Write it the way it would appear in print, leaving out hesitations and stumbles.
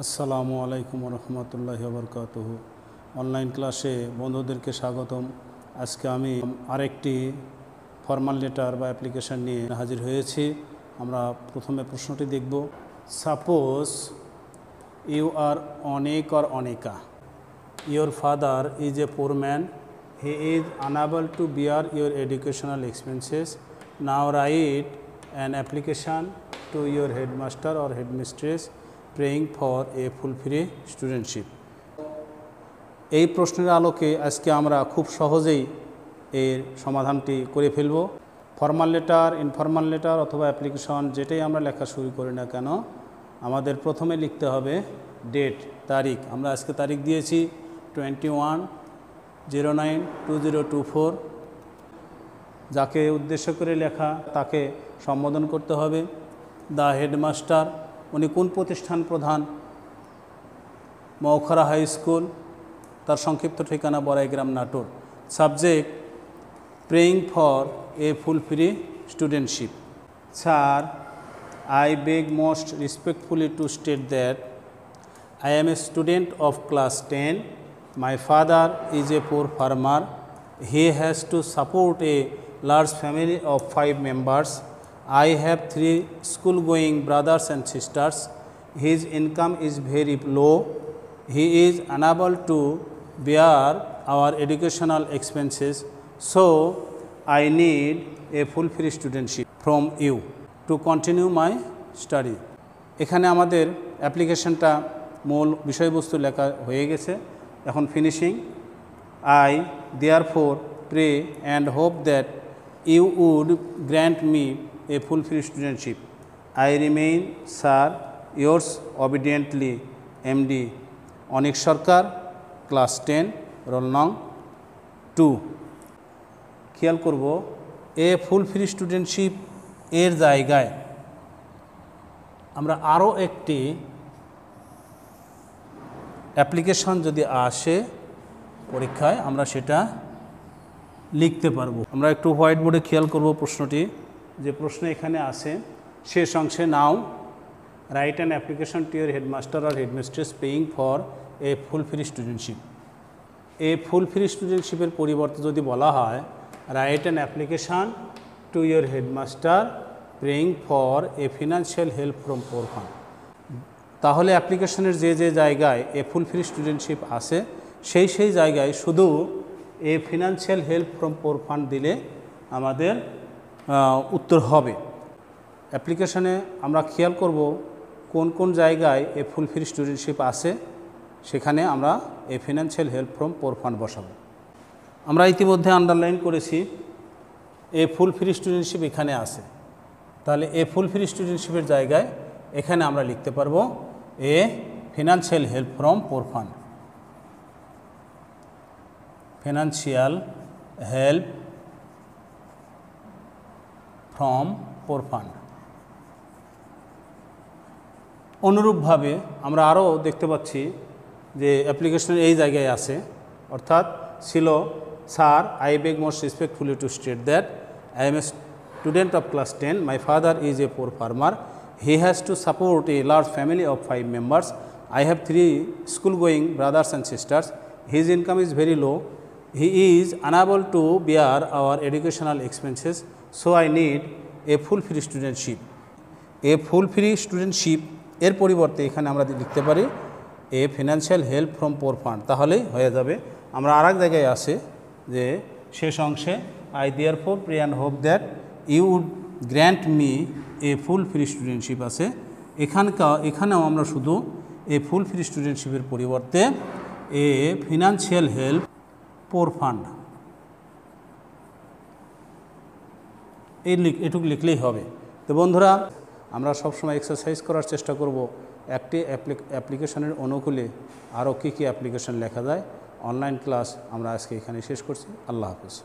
আসসালামু আলাইকুম রহমতুল্লাহি ওবরকাতুহু। অনলাইন ক্লাসে বন্ধুদেরকে স্বাগতম। আজকে আমি আরেকটি ফর্মাল লেটার বা অ্যাপ্লিকেশন নিয়ে হাজির হয়েছি। আমরা প্রথমে প্রশ্নটি দেখব। সাপোজ ইউ আর অনেক or অনেকা, your father is a poor man, he is unable to bear your educational expenses. Now write an application to your headmaster or headmistress praying for a full free studentship. এই প্রশ্নের আলোকে আজকে আমরা খুব সহজেই এর সমাধানটি করে ফেলব। ফর্মাল লেটার, ইনফর্মাল লেটার অথবা অ্যাপ্লিকেশন যেটাই আমরা লেখা শুরু করি না কেন, আমাদের প্রথমে লিখতে হবে ডেট, তারিখ। আমরা আজকে তারিখ দিয়েছি 21/09/2024। যাকে উদ্দেশ্য করে লেখা তাকে সম্বোধন করতে হবে। দ্য হেডমাস্টার, উনি কোন প্রতিষ্ঠান প্রধান? মৌখরা হাই স্কুল, তার সংক্ষিপ্ত ঠিকানা Baraigram, Natore. Subject praying for a full free studentship. Sir, I beg most respectfully to state that I am a student of class 10. My father is a poor farmer. He has to support a large family of 5 members. I have 3 school-going brothers and sisters. His income is very low. He is unable to bear our educational expenses. So, I need a full free studentship from you to continue my study. এখানে আমাদের অ্যাপ্লিকেশনটা মূল বিষয়বস্তু লেখা হয়ে গেছে, এখন finishing. I therefore pray and hope that you would grant me a full free studentship. I remain, sir, yours obediently, MD Anik Sarkar, class 10, role নং 2। খেয়াল করব, এ ফুল ফ্রি স্টুডেন্টশিপ এর জায়গায় আমরা আরও একটি অ্যাপ্লিকেশন যদি আসে পরীক্ষায়, আমরা সেটা লিখতে পারবো। আমরা একটু হোয়াইট বোর্ডে খেয়াল করব প্রশ্নটি, যে প্রশ্ন এখানে আছে শেষ অংশে, now write an application to your headmaster আর headmistress paying for a full free studentship. A full free স্টুডেন্টশিপের পরিবর্তে যদি বলা হয় write an application to your headmaster praying for a financial help from poor fund, তাহলে অ্যাপ্লিকেশনের যে যে জায়গায় এ ফুল ফ্রি স্টুডেন্টশিপ আছে সেই জায়গায় শুধু a financial help from poor fund দিলে আমাদের উত্তর হবে। অ্যাপ্লিকেশনে আমরা খেয়াল করব কোন কোন জায়গায় এ ফুল ফ্রি স্টুডেন্টশিপ আছে, সেখানে আমরা a financial help from poor fund বসাবো। আমরা ইতিমধ্যে আন্ডারলাইন করেছি এ ফুল ফ্রি স্টুডেন্টশিপ এখানে আছে, তাহলে এ ফুল ফ্রি স্টুডেন্টশিপের জায়গায় এখানে আমরা লিখতে পারবো a financial help from poor fund. Financial help from poor fund. অনুরূপভাবে আমরা আরও দেখতে পাচ্ছি যে অ্যাপ্লিকেশনের এই জায়গায় আছে, অর্থাৎ ছিল, sir, I beg most respectfully two state that I M A student of class 10. My father is a poor farmer. He has to support a large family of 5 members. I have 3 school-going brothers and sisters. His income is very low. He is unable to bear our educational expenses. So I need a full free studentship. A full free studentship এর পরিবর্তে এখানে আমরা লিখতে পারি a financial help from poor fund, তাহলেই হয়ে যাবে। আমরা আর এক জায়গায় আছে যে শেষ অংশে I therefore pray and hope that you would grant me a full free studentship আছে, এখানেও আমরা শুধু এ ফুল ফ্রি স্টুডেন্টশিপের পরিবর্তে এ ফিনান্সিয়াল হেল্প পোর ফান্ড এটুকু লিখলেই হবে। তো বন্ধুরা, আমরা সবসময় এক্সারসাইজ করার চেষ্টা করব একটি অ্যাপ্লিকেশনের অনুকূলে আরও কী কী অ্যাপ্লিকেশন লেখা যায়। অনলাইন ক্লাস আমরা আজকে এখানে শেষ করছি। আল্লাহ হাফেজ।